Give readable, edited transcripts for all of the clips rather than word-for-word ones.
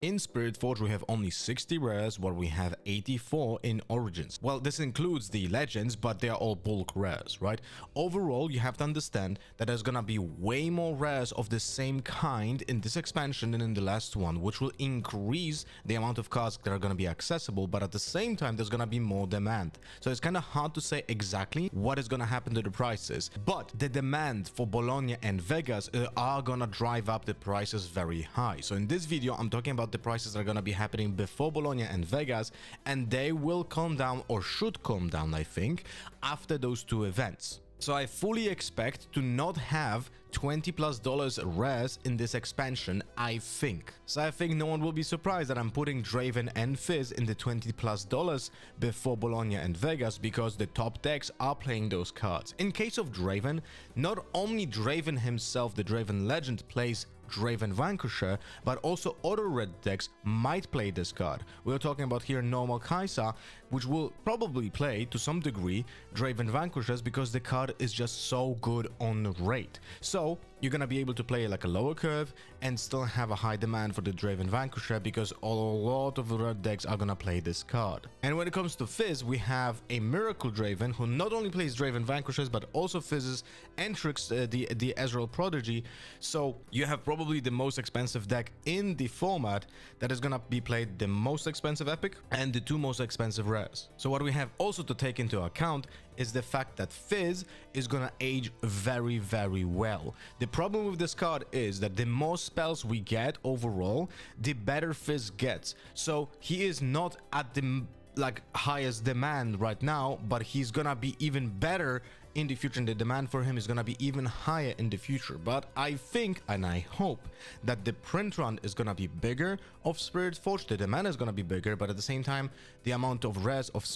In Spiritforged, we have only 60 rares, while we have 84 in Origins. Well, this includes the legends, but they are all bulk rares, right? Overall, you have to understand that there's gonna be way more rares of the same kind in this expansion than in the last one, which will increase the amount of cards that are gonna be accessible, but at the same time, there's gonna be more demand. So it's kind of hard to say exactly what is gonna happen to the prices, but the demand for Bologna and Vegas are gonna drive up the prices very high. So in this video, I'm talking about the prices that are gonna be happening before Bologna and Vegas, and they will calm down, or should calm down, I think, after those two events. So I fully expect to not have $20+ rares in this expansion, I think. So I think no one will be surprised that I'm putting Draven and Fizz in the $20+ before Bologna and Vegas, because the top decks are playing those cards. In case of Draven, not only Draven himself, the Draven Legend, plays Draven Vanquisher, but also other red decks might play this card. We're talking about here normal Kai'Sa, which will probably play to some degree Draven Vanquishers because the card is just so good on rate. So you're gonna be able to play like a lower curve and still have a high demand for the Draven Vanquisher because a lot of red decks are gonna play this card. And when it comes to Fizz, we have a Miracle Draven who not only plays Draven Vanquishers but also Fizzes and tricks the Ezreal Prodigy. So you have probably the most expensive deck in the format that is gonna be played the most expensive epic and the two most expensive rares. So what we have also to take into account is the fact that Fizz is gonna age very, very well. The problem with this card is that the more spells we get overall, the better Fizz gets. So he is not at the highest demand right now, but he's gonna be even better in the future, and the demand for him is gonna be even higher in the future. But I think and I hope that the print run is gonna be bigger of Spiritforged, the demand is gonna be bigger, but at the same time the amount of rares of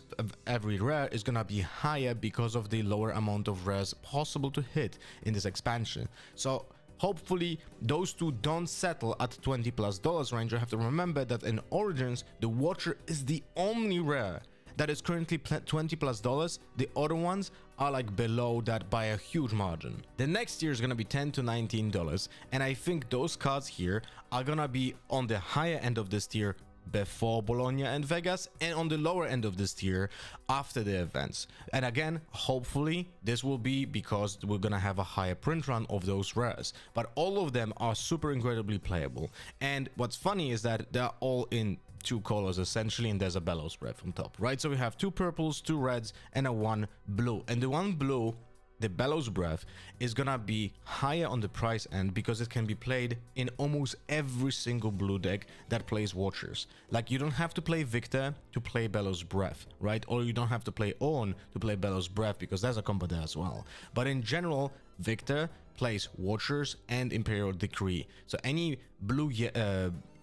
every rare is gonna be higher because of the lower amount of rares possible to hit in this expansion. So hopefully those two don't settle at $20+ range. You have to remember that in Origins, the Watcher is the only rare that is currently $20+. The other ones are like below that by a huge margin. The next tier is gonna be $10 to $19, and I think those cards here are gonna be on the higher end of this tier before Bologna and Vegas, and on the lower end of this tier after the events. And again, hopefully this will be because we're gonna have a higher print run of those rares, but all of them are super incredibly playable. And what's funny is that they're all in two colors essentially, and there's a Bellows Breath on top, right? So we have two purples, two reds, and a one blue, and the one blue, the Bellows Breath, is gonna be higher on the price end because it can be played in almost every single blue deck that plays Watchers. Like, you don't have to play Victor to play Bellows Breath, right? Or you don't have to play Ornn to play Bellows Breath because there's a combo there as well. But in general, Victor plays Watchers and Imperial Decree. So any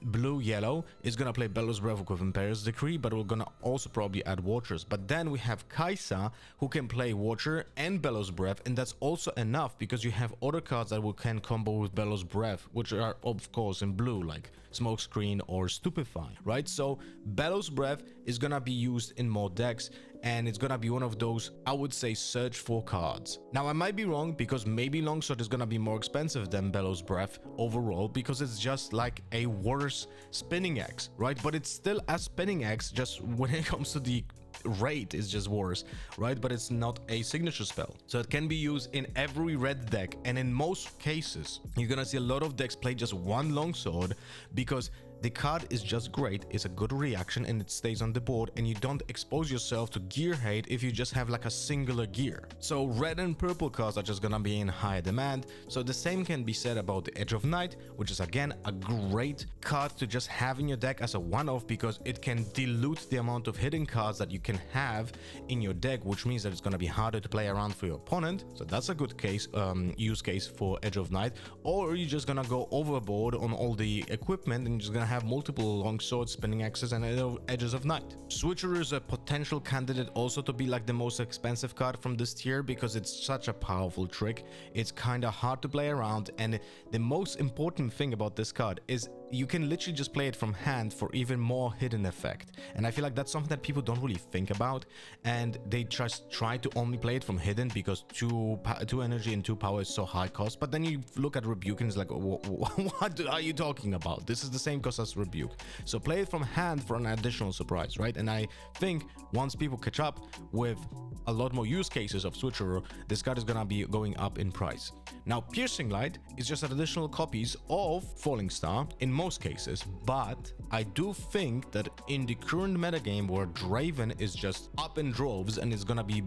blue-yellow is gonna play Bellows Breath with Imperial Decree, but we're gonna also probably add Watchers. But then we have Kai'Sa, who can play Watcher and Bellows Breath, and that's also enough because you have other cards that can combo with Bellows Breath, which are of course in blue, like Smokescreen or Stupefy, right? So Bellows Breath is gonna be used in more decks, and it's gonna be one of those, I would say, search for cards. Now I might be wrong, because maybe Longsword is gonna be more expensive than Bellows Breath overall, because it's just like a worse spinning axe, right? But it's still a spinning axe, just when it comes to the rate is just worse, right? But it's not a signature spell, so it can be used in every red deck. And in most cases you're gonna see a lot of decks play just one longsword because the card is just great, it's a good reaction, and it stays on the board, and you don't expose yourself to gear hate if you just have like a singular gear. So red and purple cards are just gonna be in higher demand. So the same can be said about the Edge of Night, which is again a great card to just have in your deck as a one-off because it can dilute the amount of hidden cards that you can have in your deck, which means that it's gonna be harder to play around for your opponent. So that's a good case, use case for Edge of Night. Or you're just gonna go overboard on all the equipment and you're just gonna have multiple longswords, spinning axes, and Edges of Night. Switcher is a potential candidate also to be like the most expensive card from this tier because it's such a powerful trick. It's kind of hard to play around, and the most important thing about this card is you can literally just play it from hand for even more hidden effect. And I feel like that's something that people don't really think about, and they just try to only play it from hidden because 2 energy and 2 power is so high cost. But then you look at Rebuke and it's like, what are you talking about? This is the same cost as Rebuke. So play it from hand for an additional surprise, right? And I think once people catch up with a lot more use cases of Switcher, this card is gonna be going up in price. Now, Piercing Light is just additional copies of Falling Star in most cases, but I do think that in the current metagame where Draven is just up in droves and is gonna be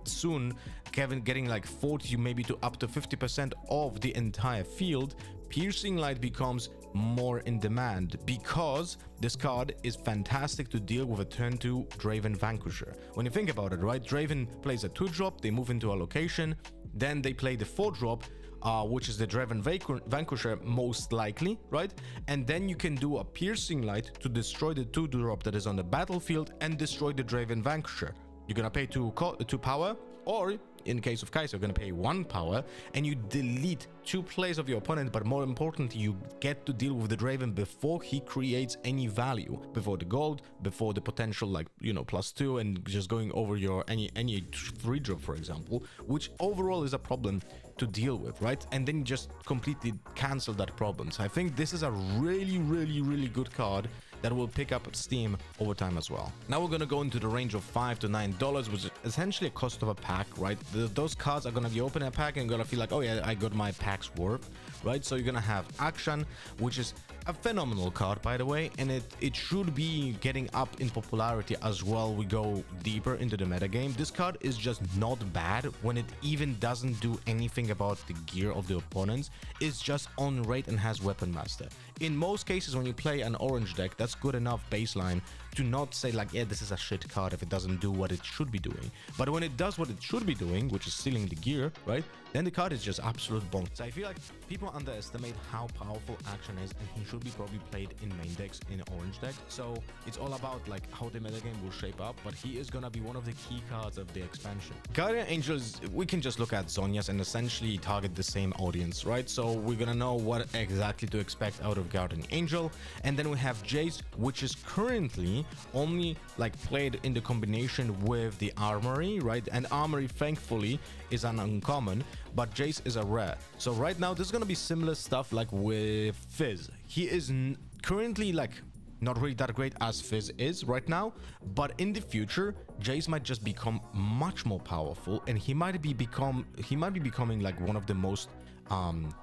soon getting like 40, maybe to up to 50% of the entire field, Piercing Light becomes more in demand because this card is fantastic to deal with a turn 2 Draven Vanquisher. When you think about it, right, Draven plays a 2-drop, they move into a location, then they play the 4-drop, which is the Draven Vanquisher most likely, right? And then you can do a Piercing Light to destroy the 2-drop that is on the battlefield and destroy the Draven Vanquisher. You're gonna pay 2 power, or in case of Kai'Sa, you're gonna pay 1 power, and you delete 2 plays of your opponent, but more importantly, you get to deal with the Draven before he creates any value, before the gold, before the potential, like, you know, +2, and just going over your any 3-drop, for example, which overall is a problem to deal with, right? And then you just completely cancel that problem. So I think this is a really good card that will pick up steam over time as well. Now we're gonna go into the range of $5 to $9, which is essentially a cost of a pack, right? Those cards are gonna be open a pack and gonna feel like, oh yeah, I got my pack's worth, right? So you're gonna have Akshan, which is a phenomenal card, by the way, and it should be getting up in popularity as well. We go deeper into the metagame. This card is just not bad when it even doesn't do anything about the gear of the opponents. It's just on rate and has Weapon Master. In most cases, when you play an orange deck, that's good enough baseline to not say like, yeah, this is a shit card if it doesn't do what it should be doing. But when it does what it should be doing, which is stealing the gear, right, then the card is just absolute bonk. So I feel like people underestimate how powerful Akshan is, and he should be probably played in main decks in orange deck. So it's all about like how the metagame will shape up, but he is gonna be one of the key cards of the expansion. Guardian Angels, we can just look at Zhonya's and essentially target the same audience, right? So we're gonna know what exactly to expect out of Guardian Angel. And then we have Jace, which is currently only like played in the combination with the Armory, right? And Armory, thankfully, is an uncommon, but Jace is a rare. So right now, there's gonna be similar stuff like with Fizz. He is currently like not really that great as Fizz is right now, but in the future, Jace might just become much more powerful, and he might be becoming like one of the most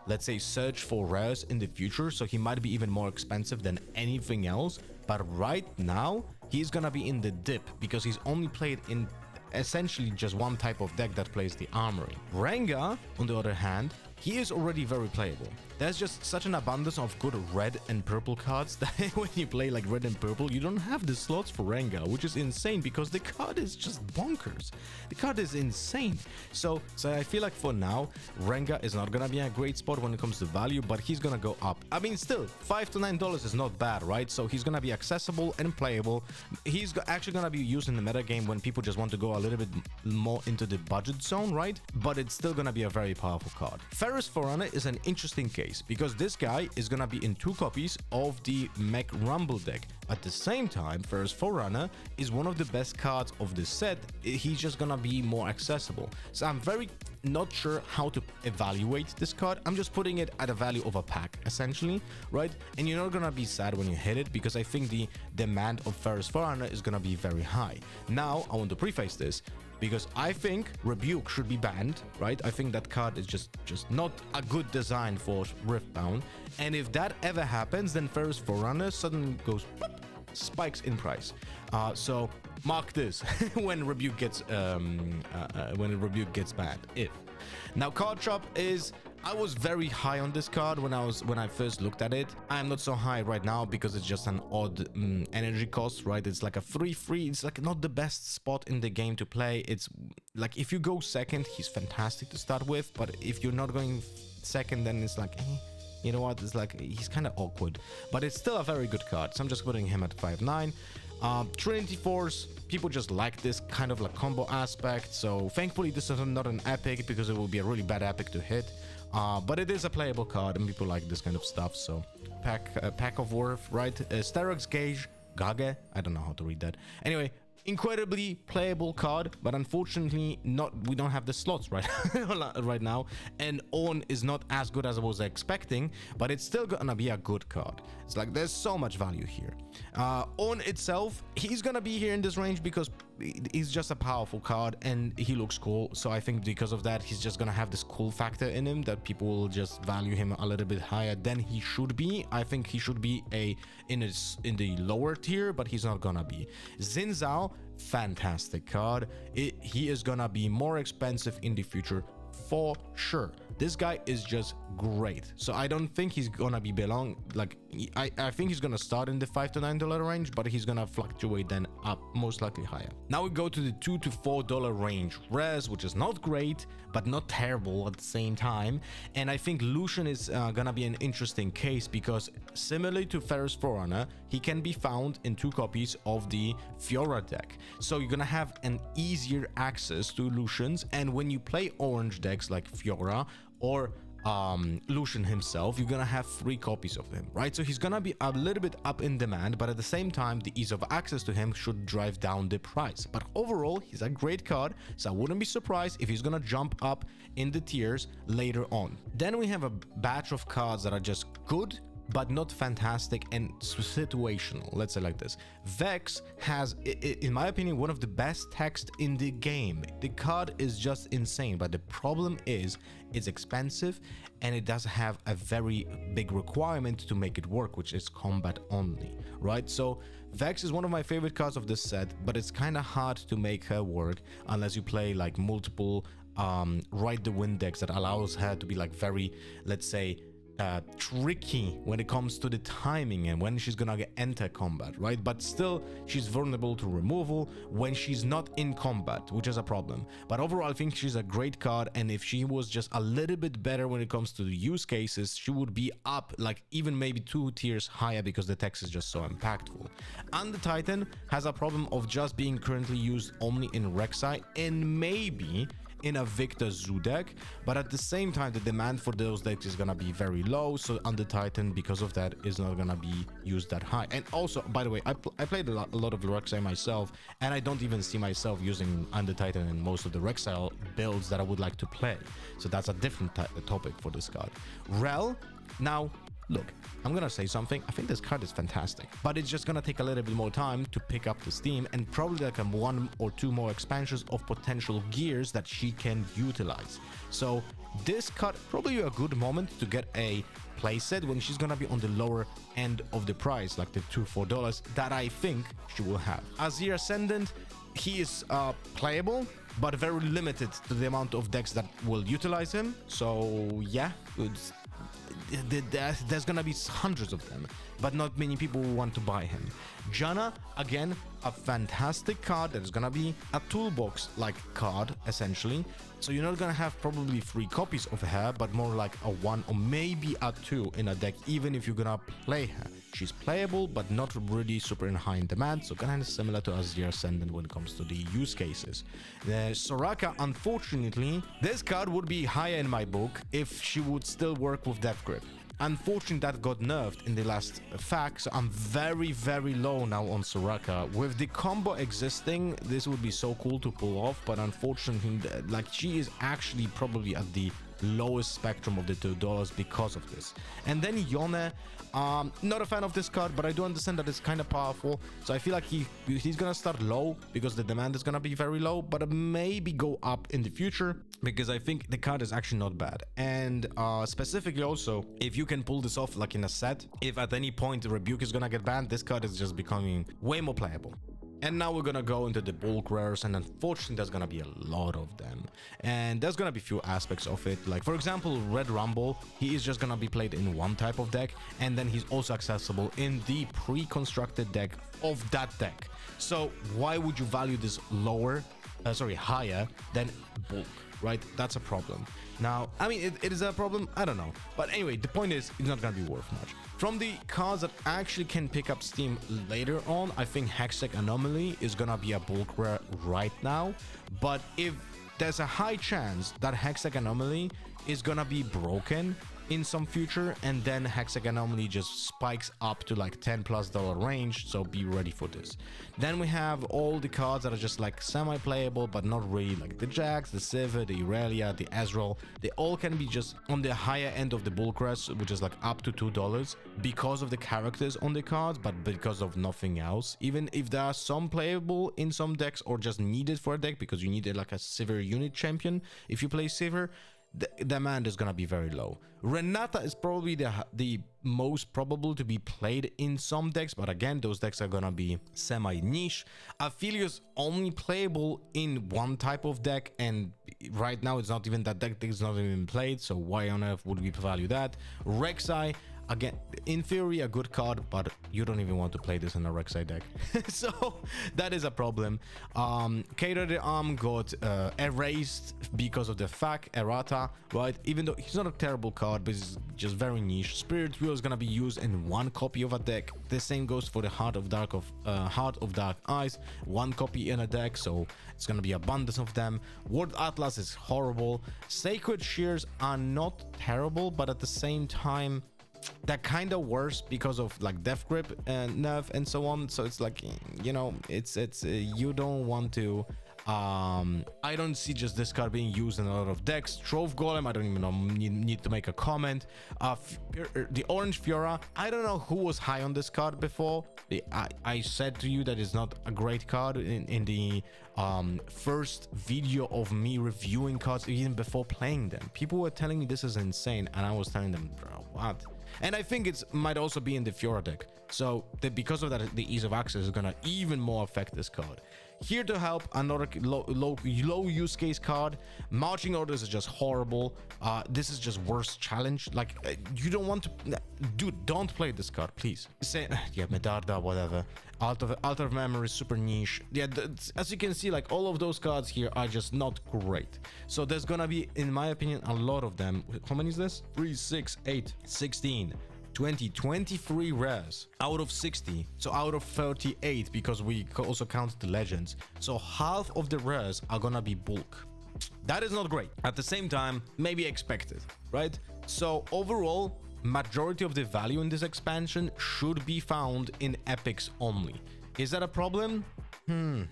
let's say search for rares in the future. So he might be even more expensive than anything else, but right now he's gonna be in the dip because he's only played in essentially just one type of deck that plays the Armory. Rengar, on the other hand, he is already very playable. There's just such an abundance of good red and purple cards that when you play like red and purple, you don't have the slots for Rengar, which is insane because the card is just bonkers. The card is insane. So I feel like for now, Rengar is not gonna be a great spot when it comes to value, but he's gonna go up. I mean, still, $5 to $9 is not bad, right? So he's gonna be accessible and playable. He's actually gonna be used in the meta game when people just want to go a little bit more into the budget zone, right? But it's still gonna be a very powerful card. Ferris Forerunner is an interesting case because this guy is gonna be in 2 copies of the Mech Rumble deck. At the same time, Ferris Forerunner is one of the best cards of the set. He's just gonna be more accessible. So I'm very not sure how to evaluate this card. I'm just putting it at a value of a pack, essentially, right? And you're not gonna be sad when you hit it because I think the demand of Ferris Forerunner is gonna be very high. Now, I want to preface this because I think Rebuke should be banned, right? I think that card is just not a good design for Riftbound. And if that ever happens, then Ferris Forerunner suddenly goes boop, spikes in price. So mark this when Rebuke gets banned. If now Card Shop is, I was very high on this card when I first looked at it. I am not so high right now because it's just an odd energy cost, right? It's like a 3/3. It's like not the best spot in the game to play. It's like if you go second, he's fantastic to start with, but if you're not going second, then it's like, you know what? It's like he's kind of awkward, but it's still a very good card. So I'm just putting him at 5/9. Trinity Force, people just like this kind of like combo aspect. So thankfully this is not an epic because it will be a really bad epic to hit. but it is a playable card and people like this kind of stuff. So pack of worth, right? Sterox Gage Gage, I don't know how to read that. Anyway, incredibly playable card, but unfortunately we don't have the slots right now, and On is not as good as I was expecting, but it's still gonna be a good card. It's like there's so much value here. On itself, he's gonna be here in this range because he's just a powerful card and he looks cool. So I think because of that, he's just gonna have this cool factor in him that people will just value him a little bit higher than he should be. I think he should be in the lower tier, but he's not gonna be. Xin Zhao, fantastic card. He is gonna be more expensive in the future for sure. This guy is just great. So I don't think he's gonna be I think he's gonna start in the $5 to $9 range, but he's gonna fluctuate then up, most likely higher. Now we go to the $2 to $4 range rares, which is not great but not terrible at the same time. And I think Lucian is gonna be an interesting case because similarly to Ferris Forerunner, he can be found in 2 copies of the Fiora deck. So you're gonna have an easier access to Lucians, and when you play orange decks like Fiora or Lucian himself, you're gonna have 3 copies of him, right? So he's gonna be a little bit up in demand, but at the same time the ease of access to him should drive down the price. But overall, he's a great card, so I wouldn't be surprised if he's gonna jump up in the tiers later on. Then we have a batch of cards that are just good but not fantastic and situational, let's say like this. Vex has, in my opinion, one of the best text in the game. The card is just insane, but the problem is it's expensive and it does have a very big requirement to make it work, which is combat only, right? So Vex is one of my favorite cards of this set, but it's kind of hard to make her work unless you play like multiple Ride the Wind decks that allows her to be like very, let's say, tricky when it comes to the timing and when she's gonna enter combat, right? But still, she's vulnerable to removal when she's not in combat, which is a problem. But overall, I think she's a great card, and if she was just a little bit better when it comes to the use cases, she would be up like even maybe 2 tiers higher because the text is just so impactful. And the Titan has a problem of just being currently used only in Rek'Sai and maybe in a Victor Zoo deck, but at the same time the demand for those decks is gonna be very low, so Under Titan because of that is not gonna be used that high. And also, by the way, I played a lot of Rek'Sai myself, and I don't even see myself using Under Titan in most of the Rek'Sai builds that I would like to play, so that's a different topic for this card. Rel, now look, I'm gonna say something. I think this card is fantastic, but it's just gonna take a little bit more time to pick up the steam and probably like 1 or 2 more expansions of potential gears that she can utilize. So this card probably a good moment to get a playset when she's gonna be on the lower end of the price, like the $2-4 that I think she will have. Azir Ascendant, he is playable, but very limited to the amount of decks that will utilize him. So yeah, there's gonna be hundreds of them, but not many people will want to buy him. Janna, again, a fantastic card that is gonna be a toolbox like card essentially, so you're not gonna have probably 3 copies of her, but more like a 1 or maybe a 2 in a deck, even if you're gonna play her. She's playable but not really super in high in demand, so kind of similar to Azir Ascendant when it comes to the use cases. The Soraka, unfortunately, this card would be higher in my book if she would still work with Death Grip. Unfortunately, that got nerfed in the last fact, so I'm very, very low now on Soraka. With the combo existing, this would be so cool to pull off, but unfortunately, like, she is actually probably at the lowest spectrum of the $2 because of this. And then Yone, not a fan of this card, but I do understand that it's kind of powerful, so I feel like he's gonna start low because the demand is gonna be very low, but maybe go up in the future because I think the card is actually not bad. And specifically also, if you can pull this off like in a set, if at any point Rebuke is gonna get banned, this card is just becoming way more playable. And now we're gonna go into the bulk rares, and unfortunately there's gonna be a lot of them, and there's gonna be few aspects of it. Like for example, Red Rumble, he is just gonna be played in one type of deck, and then he's also accessible in the pre-constructed deck of that deck. So why would you value this higher than bulk, right? That's a problem. Now, I mean, it is a problem, I don't know, but anyway, the point is it's not gonna be worth much. From the cards that actually can pick up steam later on, I think Hextech Anomaly is gonna be a bulk rare right now, but if there's a high chance that Hextech Anomaly is gonna be broken in some future, and then hexagonomy just spikes up to like $10+ range, so be ready for this. Then we have all the cards that are just like semi-playable but not really, like the Jax, the Sivir, the Irelia, the Ezreal. They all can be just on the higher end of the bulk res, which is like up to $2 because of the characters on the cards, but because of nothing else. Even if there are some playable in some decks or just needed for a deck because you needed like a Sivir unit champion, if you play Sivir, the demand is gonna be very low. Renata is probably the most probable to be played in some decks, but again, those decks are gonna be semi-niche. Aphelios only playable in one type of deck, and right now it's not even that deck is not even played, so why on earth would we value that? Rek'Sai, again, in theory a good card, but you don't even want to play this in a Rek'Sai deck. So that is a problem. Cater the Arm got erased because of the fact errata, right? Even though he's not a terrible card, but it's just very niche. Spirit Wheel is gonna be used in one copy of a deck. The same goes for the Heart of Dark Eyes, one copy in a deck, so it's gonna be abundance of them. World Atlas is horrible. Sacred Shears are not terrible, but at the same time they're kind of worse because of like Death Grip and nerf and so on. So it's like, you know, it's you don't want to I don't see just this card being used in a lot of decks. Trove Golem, I don't even know, need to make a comment. The Orange Fiora, I don't know who was high on this card before. I said to you that it's not a great card in the first video of me reviewing cards, even before playing them. People were telling me this is insane, and I was telling them, bro, what? And I think it might also be in the Fiora deck. So because of that, the ease of access is gonna even more affect this card. Here to help, another low use case card. Marching Orders is just horrible. This is just worst challenge. Like, you don't want to, dude, don't play this card, please. Say, yeah, Medarda, whatever. Altar of Memory is super niche. Yeah, as you can see, like all of those cards here are just not great. So there's gonna be, in my opinion, a lot of them. How many is this? 3, 6, 8, 16. 20, 23 rares out of 60, so out of 38, because we also count the legends. So half of the rares are gonna be bulk. That is not great. At the same time, maybe expected, right? So overall, majority of the value in this expansion should be found in epics only. Is that a problem?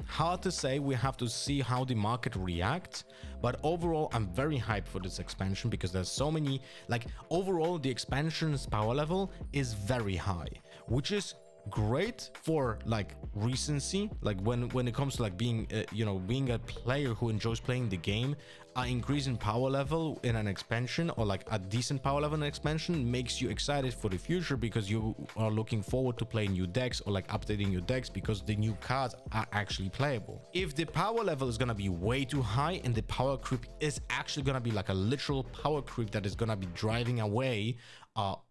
Hard to say. We have to see how the market reacts, but overall I'm very hyped for this expansion because there's so many, like, overall the expansion's power level is very high, which is great for like recency, like when it comes to like being you know, being a player who enjoys playing the game. An increase in power level in an expansion, or like a decent power level in an expansion, makes you excited for the future because you are looking forward to playing new decks or like updating your decks because the new cards are actually playable. If the power level is gonna be way too high and the power creep is actually gonna be like a literal power creep that is gonna be driving away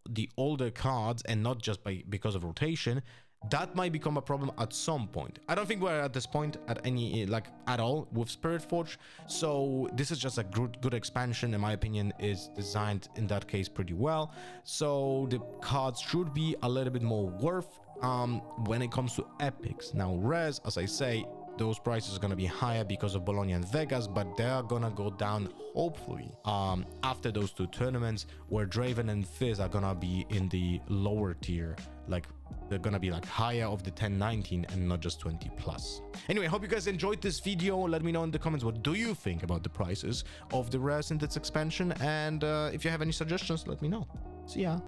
the older cards and not just because of rotation, that might become a problem at some point. I don't think we're at this point at any, like, at all with Spiritforged. So this is just a good expansion, in my opinion, is designed in that case pretty well. So the cards should be a little bit more worth when it comes to epics. Now rares, as I say, those prices are going to be higher because of Bologna and Vegas, but they're gonna go down hopefully after those two tournaments, where Draven and Fizz are gonna be in the lower tier, like they're gonna be like higher of the 10-19 and not just 20+. Anyway, hope you guys enjoyed this video. Let me know in the comments, what do you think about the prices of the rares in this expansion, and if you have any suggestions, let me know. See ya.